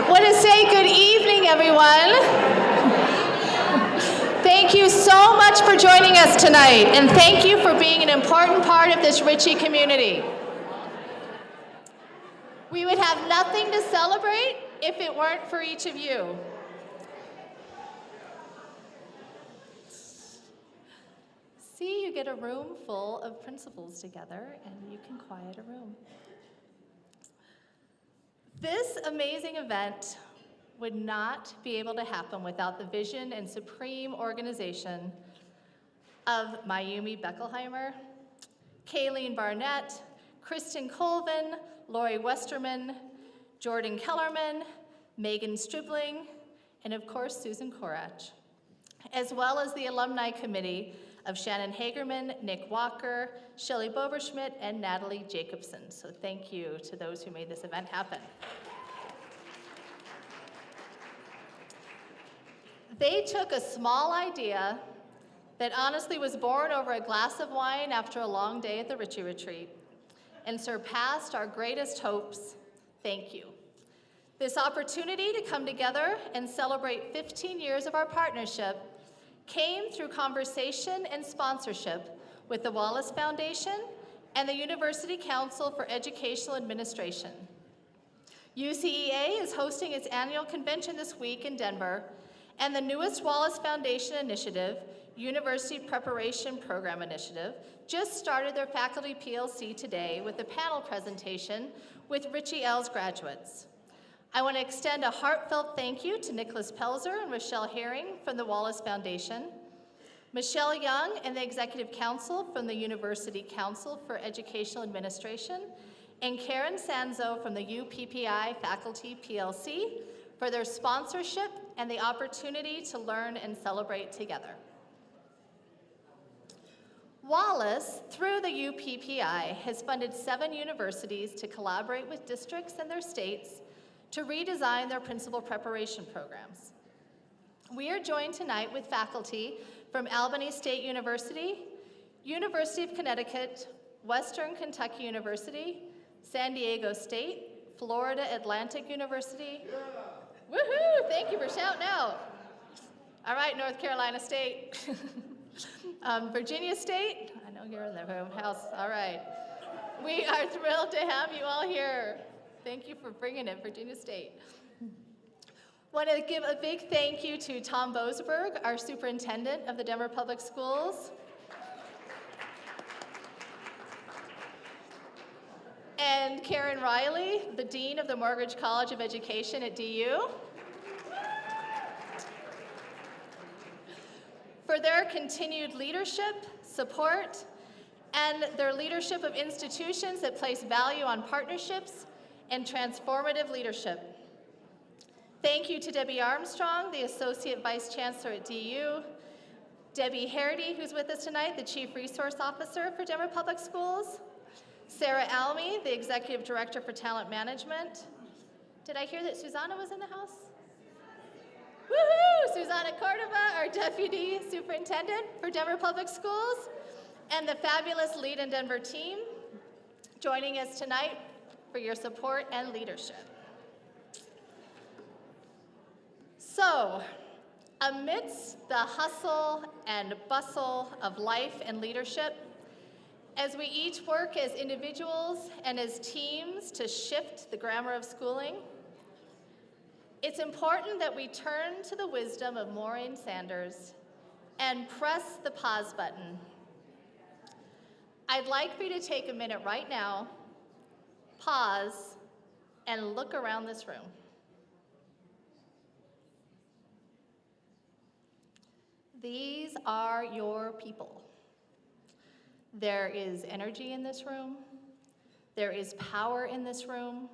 want to say good evening, everyone. Thank you so much for joining us tonight, and thank you for being an important part of this Ritchie community. We would have nothing to celebrate if it weren't for each of you. See, you get a room full of principals together, and you can quiet a room. This amazing event would not be able to happen without the vision and supreme organization of Mayumi Beckelheimer, Kayleen Barnett, Kristen Colvin, Lori Westerman, Jordan Kellerman, Megan Stribling, and of course Susan Korach, as well as the alumni committee of Shannon Hagerman, Nick Walker, Shelley Boberschmidt, and Natalie Jacobson. So thank you to those who made this event happen. They took a small idea that honestly was born over a glass of wine after a long day at the Ritchie Retreat and surpassed our greatest hopes. Thank you. This opportunity to come together and celebrate 15 years of our partnership came through conversation and sponsorship with the Wallace Foundation and the University Council for Educational Administration. UCEA is hosting its annual convention this week in Denver, and the newest Wallace Foundation initiative, University Preparation Program Initiative, just started their faculty PLC today with a panel presentation with Ritchie ELSS graduates. I want to extend a heartfelt thank you to Nicholas Pelzer and Rochelle Herring from the Wallace Foundation, Michelle Young and the Executive Council from the University Council for Educational Administration, and Karen Sanzo from the UPPI Faculty PLC for their sponsorship and the opportunity to learn and celebrate together. Wallace, through the UPPI, has funded 7 universities to collaborate with districts and their states to redesign their principal preparation programs. We are joined tonight with faculty from Albany State University, University of Connecticut, Western Kentucky University, San Diego State, Florida Atlantic University. Yeah. Woohoo! Thank you for shouting out. All right, North Carolina State. Virginia State. I know you're in the house. All right. We are thrilled to have you all here. Thank you for bringing it, Virginia State. Want to give a big thank you to Tom Boseberg, our superintendent of the Denver Public Schools. And Karen Riley, the Dean of the Morgridge College of Education at DU. For their continued leadership, support, and their leadership of institutions that place value on partnerships and transformative leadership. Thank you to Debbie Armstrong, the Associate Vice Chancellor at DU, Debbie Harity, who's with us tonight, the Chief Resource Officer for Denver Public Schools, Sarah Almy, the Executive Director for Talent Management. Did I hear that Susanna was in the house? Woohoo! Susanna Cordova, our Deputy Superintendent for Denver Public Schools, and the fabulous Lead in Denver team joining us tonight for your support and leadership. So, amidst the hustle and bustle of life and leadership, as we each work as individuals and as teams to shift the grammar of schooling, it's important that we turn to the wisdom of Maureen Sanders and press the pause button. I'd like for you to take a minute right now, pause, and look around this room. These are your people. There is energy in this room. There is power in this room.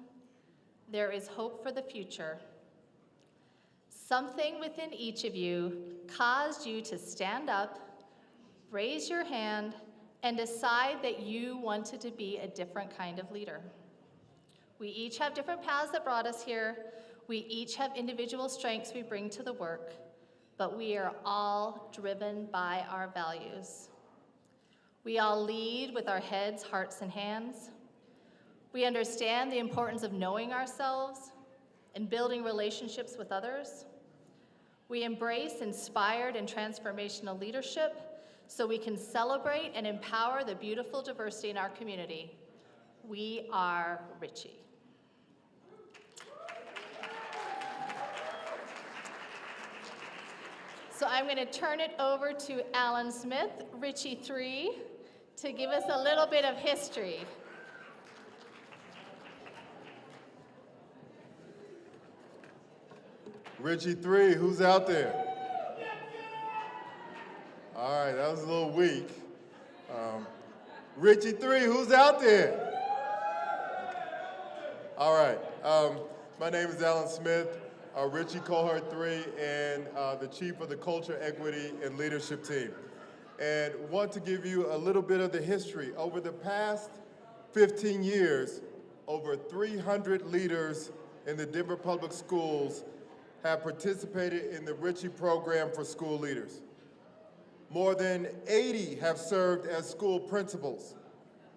There is hope for the future. Something within each of you caused you to stand up, raise your hand, and decide that you wanted to be a different kind of leader. We each have different paths that brought us here. We each have individual strengths we bring to the work, but we are all driven by our values. We all lead with our heads, hearts, and hands. We understand the importance of knowing ourselves. and building relationships with others. We embrace inspired and transformational leadership so we can celebrate and empower the beautiful diversity in our community. We are Ritchie. So I'm going to turn it over to Alan Smith, Ritchie 3, to give us a little bit of history. Ritchie 3, who's out there? All right, that was a little weak. Ritchie 3, who's out there? All right, my name is Alan Smith, Ritchie Cohort 3, and the Chief of the Culture, Equity, and Leadership Team. And want to give you a little bit of the history. Over the past 15 years, over 300 leaders in the Denver Public Schools have participated in the Ritchie program for school leaders. More than 80 have served as school principals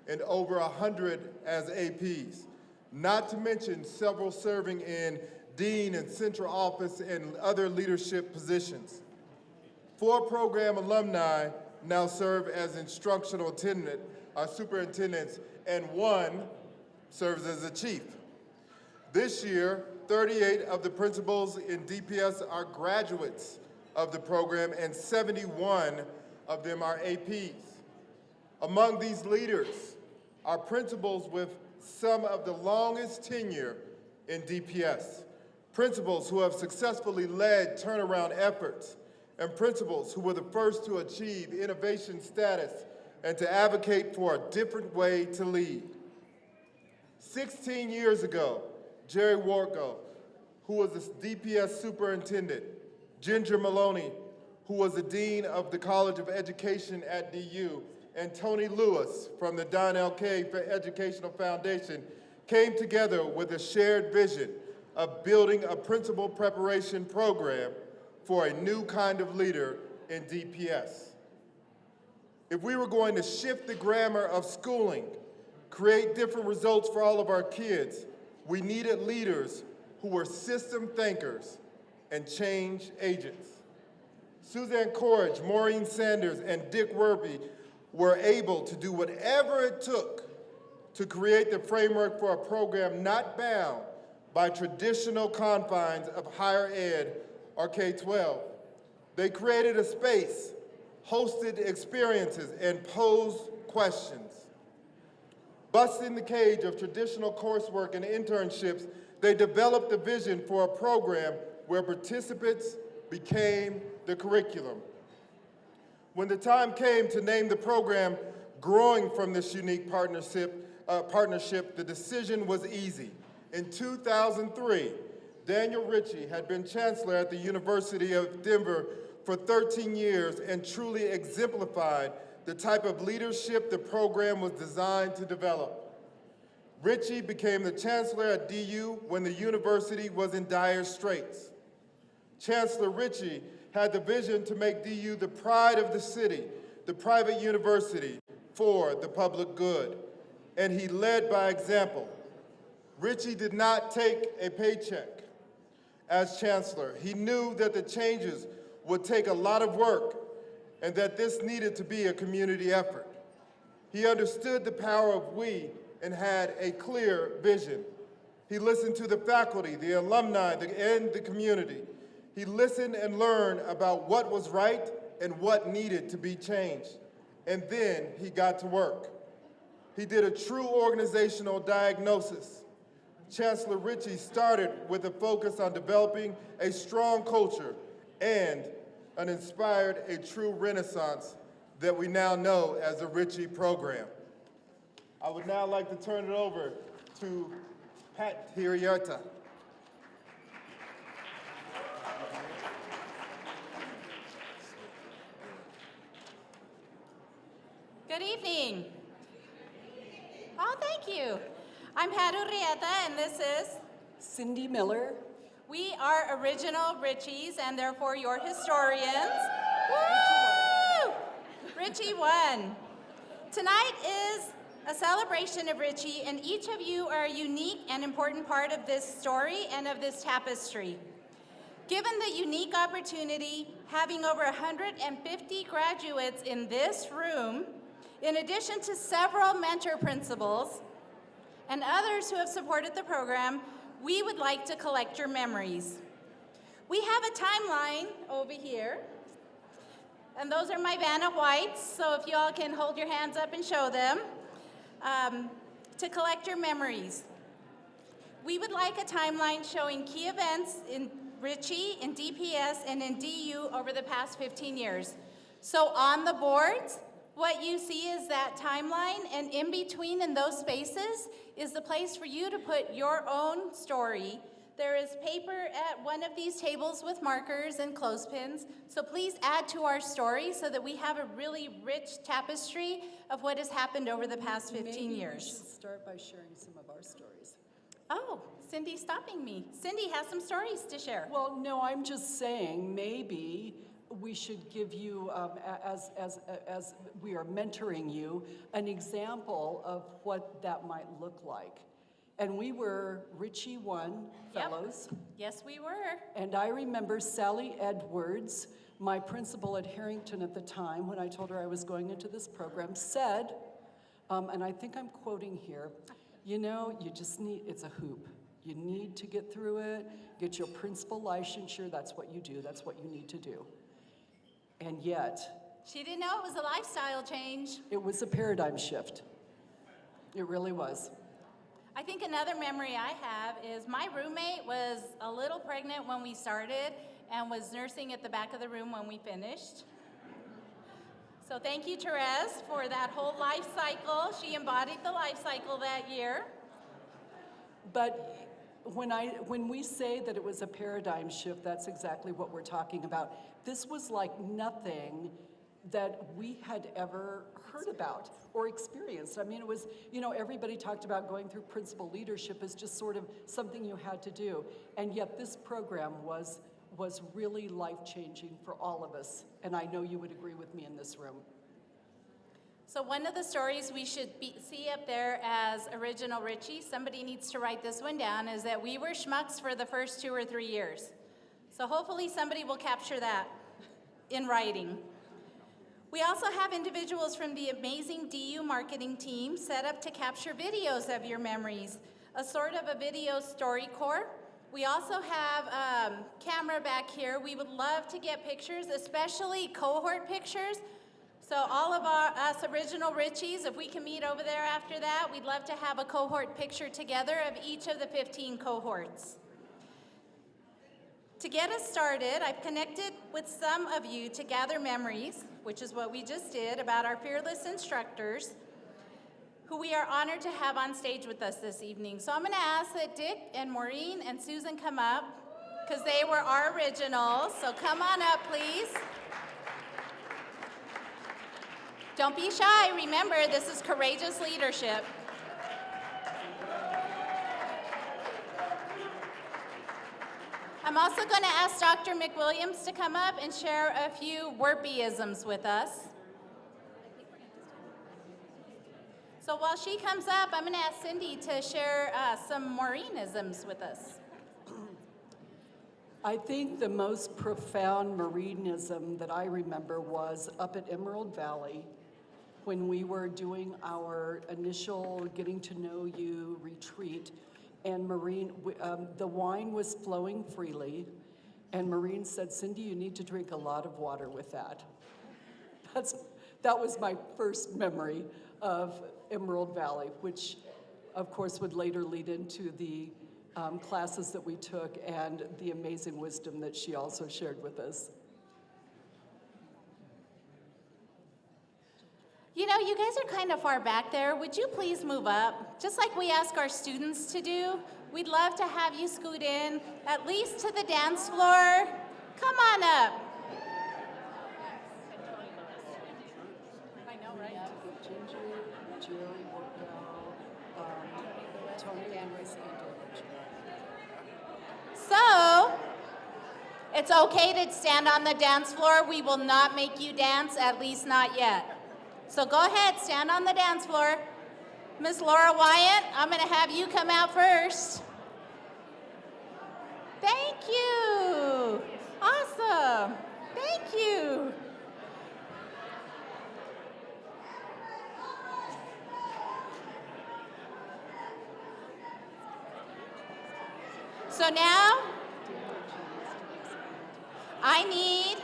and over 100 as APs, not to mention several serving in dean and central office and other leadership positions. 4 program alumni now serve as instructional superintendents, and 1 serves as a chief. This year, 38 of the principals in DPS are graduates of the program, and 71 of them are APs. Among these leaders are principals with some of the longest tenure in DPS, principals who have successfully led turnaround efforts, and principals who were the first to achieve innovation status and to advocate for a different way to lead. 16 years ago, Jerry Warko, who was the DPS superintendent, Ginger Maloney, who was the dean of the College of Education at DU, and Tony Lewis from the Don L. K. Educational Foundation came together with a shared vision of building a principal preparation program for a new kind of leader in DPS. If we were going to shift the grammar of schooling, create different results for all of our kids, we needed leaders who were system thinkers and change agents. Suzanne Courage, Maureen Sanders, and Dick Werby were able to do whatever it took to create the framework for a program not bound by traditional confines of higher ed or K-12. They created a space, hosted experiences, and posed questions. Busting the cage of traditional coursework and internships, they developed the vision for a program where participants became the curriculum. When the time came to name the program growing from this unique partnership, the decision was easy. In 2003, Daniel Ritchie had been chancellor at the University of Denver for 13 years and truly exemplified the type of leadership the program was designed to develop. Ritchie became the chancellor at DU when the university was in dire straits. Chancellor Ritchie had the vision to make DU the pride of the city, the private university for the public good, and he led by example. Ritchie did not take a paycheck as chancellor. He knew that the changes would take a lot of work and that this needed to be a community effort. He understood the power of we and had a clear vision. He listened to the faculty, the alumni, and the community. He listened and learned about what was right and what needed to be changed. And then he got to work. He did a true organizational diagnosis. Chancellor Ritchie started with a focus on developing a strong culture and inspired a true renaissance that we now know as the Ritchie program. I would now like to turn it over to Pat Hiriarta. Good evening. Oh, thank you. I'm Pat Hiriarta, and this is Cindy Miller. We are original Ritchies and therefore your historians. Woo! Ritchie 1. Tonight is a celebration of Ritchie, and each of you are a unique and important part of this story and of this tapestry. Given the unique opportunity, having over 150 graduates in this room, in addition to several mentor principals and others who have supported the program, we would like to collect your memories. We have a timeline over here, and those are my Vanna Whites, so if you all can hold your hands up and show them, to collect your memories. We would like a timeline showing key events in Ritchie, in DPS, and in DU over the past 15 years. So on the boards, what you see is that timeline, and in between in those spaces is the place for you to put your own story. There is paper at one of these tables with markers and clothespins, so please add to our story so that we have a really rich tapestry of what has happened over the past 15 years. We should start by sharing some of our stories. Oh, Cindy's stopping me. Cindy has some stories to share. Well, no, I'm just saying maybe we should give you, as we are mentoring you, an example of what that might look like. And we were Ritchie 1 fellows. Yep. Yes, we were. And I remember Sally Edwards, my principal at Harrington at the time, when I told her I was going into this program, said, and I think I'm quoting here, you know, you just need, it's a hoop. You need to get through it, get your principal licensure, that's what you do, that's what you need to do. And yet, She didn't know it was a lifestyle change. it was a paradigm shift. It really was. I think another memory I have is my roommate was a little pregnant when we started and was nursing at the back of the room when we finished. So thank you, Therese, for that whole life cycle. She embodied the life cycle that year. But when we say that it was a paradigm shift, that's exactly what we're talking about. This was like nothing that we had ever heard about or experienced. I mean, it was, you know, everybody talked about going through principal leadership as just sort of something you had to do. And yet this program was really life-changing for all of us. And I know you would agree with me in this room. So one of the stories we should see up there as original Ritchie, somebody needs to write this one down, is that we were schmucks for the first 2 or 3 years. So hopefully somebody will capture that in writing. We also have individuals from the amazing DU marketing team set up to capture videos of your memories, a sort of a video story core. We also have camera back here. We would love to get pictures, especially cohort pictures. So all of us original Ritchies, if we can meet over there after that, we'd love to have a cohort picture together of each of the 15 cohorts. To get us started, I've connected with some of you to gather memories, which is what we just did, about our fearless instructors, who we are honored to have on stage with us this evening. So I'm gonna ask that Dick and Maureen and Susan come up, because they were our originals. So come on up, please. Don't be shy. Remember, this is courageous leadership. I'm also going to ask Dr. McWilliams to come up and share a few Wordby-isms with us. So while she comes up, I'm going to ask Cindy to share some Maureen-isms with us. I think the most profound Marinism that I remember was up at Emerald Valley when we were doing our initial getting to know you retreat, and Maureen, the wine was flowing freely, and Maureen said, Cindy, you need to drink a lot of water with that. That was my first memory of Emerald Valley, which of course would later lead into the classes that we took and the amazing wisdom that she also shared with us. You know, you guys are kind of far back there. Would you please move up? Just like we ask our students to do, we'd love to have you scoot in, at least to the dance floor. Come on up. I know, right? Ginger, Jerry, Tony, and So, it's okay to stand on the dance floor. We will not make you dance, at least not yet. So go ahead, stand on the dance floor. Miss Laura Wyatt, I'm going to have you come out first. Thank you. Awesome. Thank you. So now, I need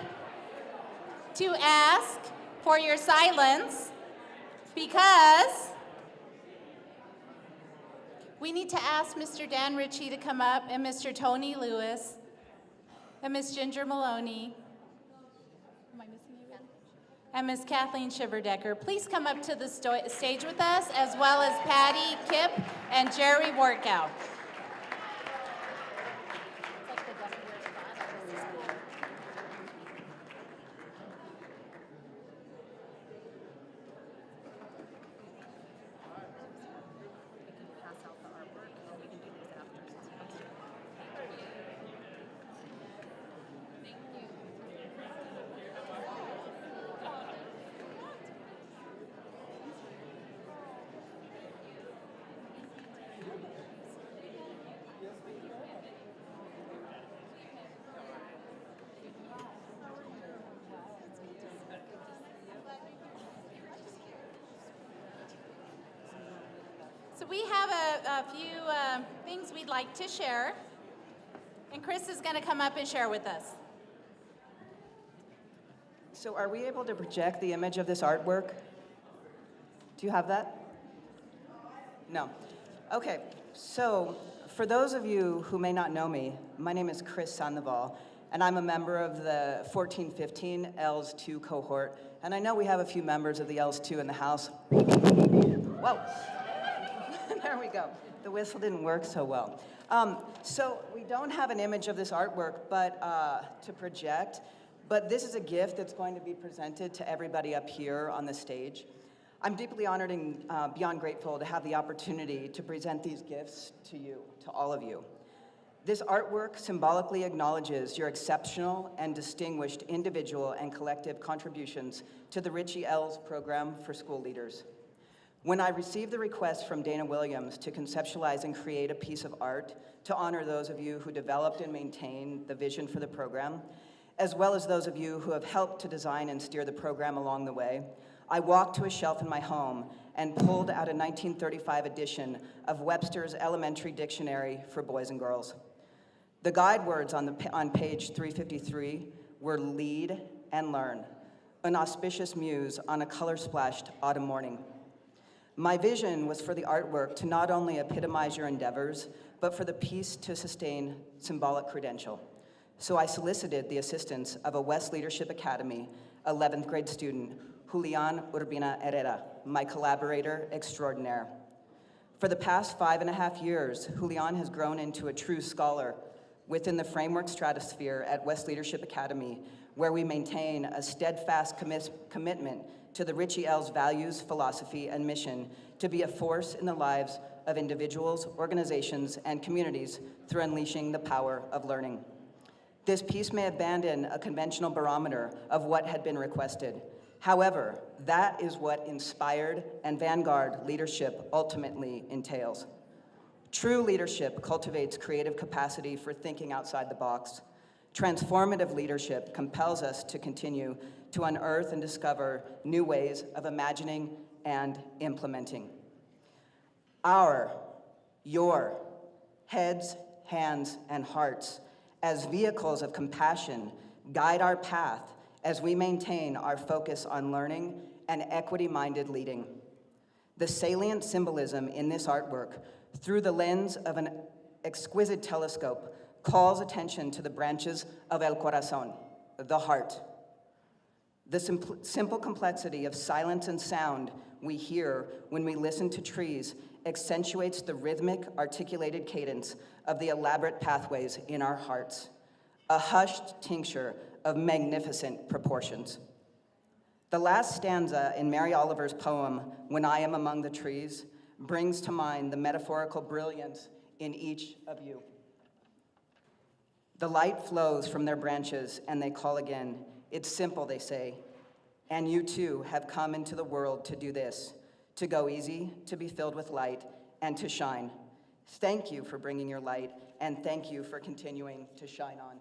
to ask for your silence because we need to ask Mr. Dan Ritchie to come up, and Mr. Tony Lewis, and Miss Ginger Maloney. Am I missing you again? And Miss Kathleen Shiverdecker. Please come up to the stage with us, as well as Patty Kipp and Jerry Workout. So we have a few things we'd like to share, and Chris is going to come up and share with us. So are we able to project the image of this artwork? Do you have that? No. Okay, so for those of you who may not know me, my name is Chris Sandoval, and I'm a member of the 1415 ELSS 2 cohort, and I know we have a few members of the ELSS 2 in the house. Whoa. There we go. The whistle didn't work so well. So we don't have an image of this artwork to project, but this is a gift that's going to be presented to everybody up here on the stage. I'm deeply honored and beyond grateful to have the opportunity to present these gifts to you, to all of you. This artwork symbolically acknowledges your exceptional and distinguished individual and collective contributions to the Ritchie ELSS program for school leaders. When I received the request from Dana Williams to conceptualize and create a piece of art to honor those of you who developed and maintained the vision for the program, as well as those of you who have helped to design and steer the program along the way, I walked to a shelf in my home and pulled out a 1935 edition of Webster's Elementary Dictionary for Boys and Girls. The guide words on page 353 were lead and learn, an auspicious muse on a color-splashed autumn morning. My vision was for the artwork to not only epitomize your endeavors, but for the piece to sustain symbolic credential. So I solicited the assistance of a West Leadership Academy 11th grade student, Julian Urbina Herrera, my collaborator extraordinaire. For the past 5.5 years, Julian has grown into a true scholar within the framework stratosphere at West Leadership Academy, where we maintain a steadfast commitment to the Ritchie ELSS values, philosophy, and mission to be a force in the lives of individuals, organizations, and communities through unleashing the power of learning. This piece may abandon a conventional barometer of what had been requested. However, that is what inspired and vanguard leadership ultimately entails. True leadership cultivates creative capacity for thinking outside the box. Transformative leadership compels us to continue to unearth and discover new ways of imagining and implementing. Your heads, hands, and hearts as vehicles of compassion guide our path as we maintain our focus on learning and equity-minded leading. The salient symbolism in this artwork, through the lens of an exquisite telescope, calls attention to the branches of el corazón, the heart. The simple complexity of silence and sound we hear when we listen to trees accentuates the rhythmic, articulated cadence of the elaborate pathways in our hearts, a hushed tincture of magnificent proportions. The last stanza in Mary Oliver's poem, When I Am Among the Trees, brings to mind the metaphorical brilliance in each of you. The light flows from their branches and they call again. It's simple, they say, and you too have come into the world to do this, to go easy, to be filled with light, and to shine. Thank you for bringing your light, and thank you for continuing to shine on.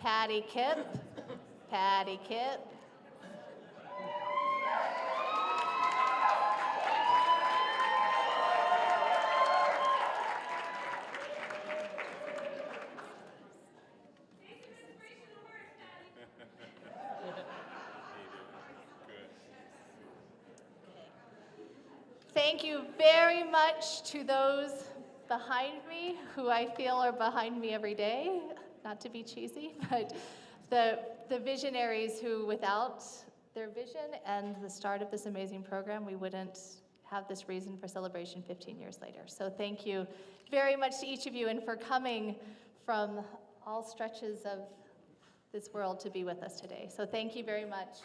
Patty Kip, Patty Kip. Thank you very much to those behind me who I feel are behind me every day. Not to be cheesy, but the visionaries who, without their vision and the start of this amazing program, we wouldn't have this reason for celebration 15 years later. So thank you very much to each of you, and for coming from all stretches of this world to be with us today. So thank you very much.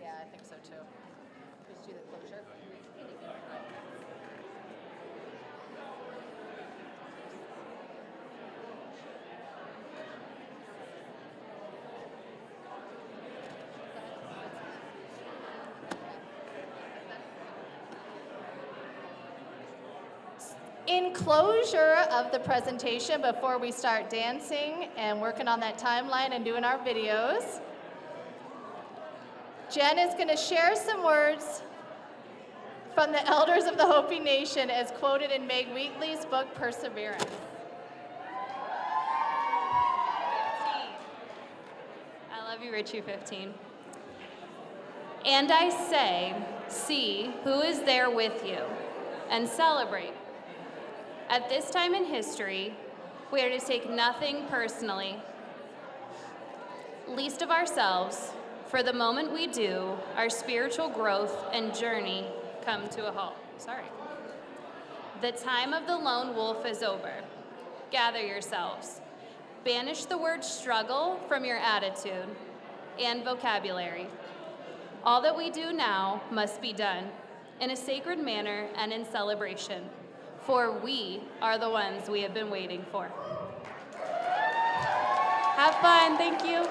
Yeah, I think so too. Just do the closure. In closure of the presentation, before we start dancing and working on that timeline and doing our videos, Jen is going to share some words from the elders of the Hopi Nation as quoted in Meg Wheatley's book, Perseverance. I love you, Ritchie 15. And I say, see who is there with you, and celebrate. At this time in history, we are to take nothing personally, least of ourselves. For the moment we do, our spiritual growth and journey come to a halt. The time of the lone wolf is over. Gather yourselves. Banish the word struggle from your attitude and vocabulary. All that we do now must be done in a sacred manner and in celebration, for we are the ones we have been waiting for. Have fun, thank you.